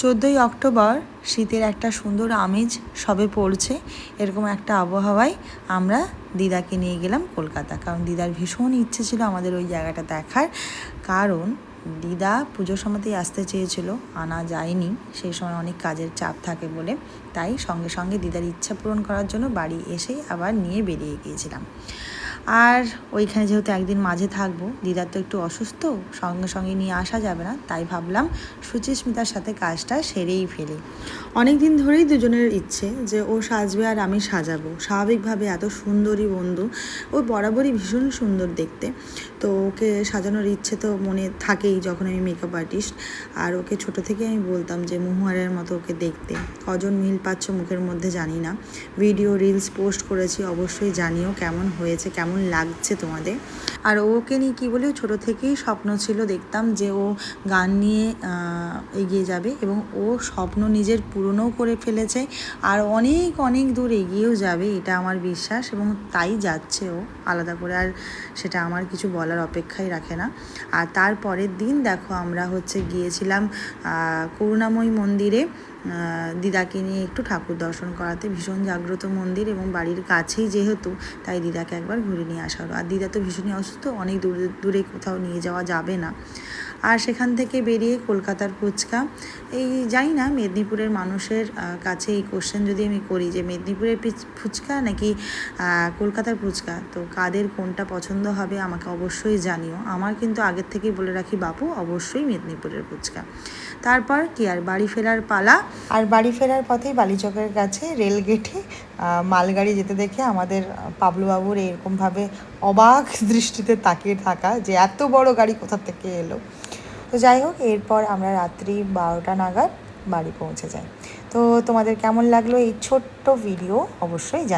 14ই October শীতের একটা সুন্দর আমেজ সবে পড়ছে, এরকম একটা আবহাওয়ায় আমরা দিদাকে নিয়ে গেলাম কলকাতা। কারণ দিদার ভীষণ ইচ্ছে ছিল আমাদের ওই জায়গাটা দেখার। কারণ দিদা পুজোর সময়তেই আসতে চেয়েছিল, আনা যায়নি, সেই সময় অনেক কাজের চাপ থাকে বলে। তাই সঙ্গে সঙ্গে দিদার ইচ্ছা পূরণ করার জন্য বাড়ি এসেই আবার নিয়ে বেরিয়ে গিয়েছিলাম। আর ওইখানে যেহেতু একদিন মাঝে থাকবো, দিদার তো একটু অসুস্থ, সঙ্গে সঙ্গে নিয়ে আসা যাবে না, তাই ভাবলাম সুচিস্মিতার সাথে কাজটা সেরেই ফেলি। অনেক দিন ধরেই দুজনের ইচ্ছে যে ও সাজবে আর আমি সাজাবো। স্বাভাবিকভাবে এত সুন্দরী বন্ধু, ও বরাবরই ভীষণ সুন্দর দেখতে, তো ওকে সাজানোর ইচ্ছে তো মনে থাকেই যখন আমি মেকআপ আর্টিস্ট। আর ওকে ছোট থেকে আমি বলতাম যে মহুয়ারের মতো ওকে দেখতে। কজন মিল পাচ্ছ মুখের মধ্যে জানি না, ভিডিও রিলস পোস্ট করেছি, অবশ্যই জানিও কেমন হয়েছে, কেমন লাগছে তোমাদের। আর ওকে নিয়ে কী বলে, ছোটো থেকেই স্বপ্ন ছিল, দেখতাম যে ও গান নিয়ে এগিয়ে যাবে এবং ও স্বপ্ন নিজের পূরণও করে ফেলেছে আর অনেক অনেক দূর এগিয়েও যাবে, এটা আমার বিশ্বাস, এবং তাই যাচ্ছে ও আলাদা করে। আর সেটা আমার কিছু বলার অপেক্ষাই রাখে না। আর তারপরের দিন দেখো আমরা গিয়েছিলাম করুণাময়ী মন্দিরে দিদাকে নিয়ে একটু ঠাকুর দর্শন করাতে। ভীষণ জাগ্রত মন্দির এবং বাড়ির কাছেই যেহেতু, তাই দিদাকে একবার ঘুরে নিয়ে আসা হলো। আর দিদা তো ভীষণই অসুস্থ, অনেক দূরে দূরে কোথাও নিয়ে যাওয়া যাবে না। আর সেখান থেকে বেরিয়ে কলকাতার ফুচকা, এই জানি না মেদিনীপুরের মানুষের কাছে এই কোশ্চেন যদি আমি করি যে মেদিনীপুরের ফুচকা নাকি কলকাতার ফুচকা, তো কাদের কোনটা পছন্দ হবে আমাকে অবশ্যই জানিও। আমার কিন্তু আগের থেকেই বলে রাখি বাপু, অবশ্যই মেদিনীপুরের ফুচকা। তারপর কি আর বাড়ি ফেরার পালা। আর বাড়ি ফেরার পথেই বালিচকের কাছে রেলগেটে মালগাড়ি যেতে দেখে আমাদের পাবলুবাবুর এরকমভাবে অবাক দৃষ্টিতে তাকিয়ে থাকা যে এত বড় গাড়ি কোথা থেকে এলো। তো যাই হোক, এরপর আমরা রাত্রি 12টা নাগাদ বাড়ি পৌঁছে যাই। তো তোমাদের কেমন লাগলো এই ছোট্ট ভিডিও অবশ্যই জানি।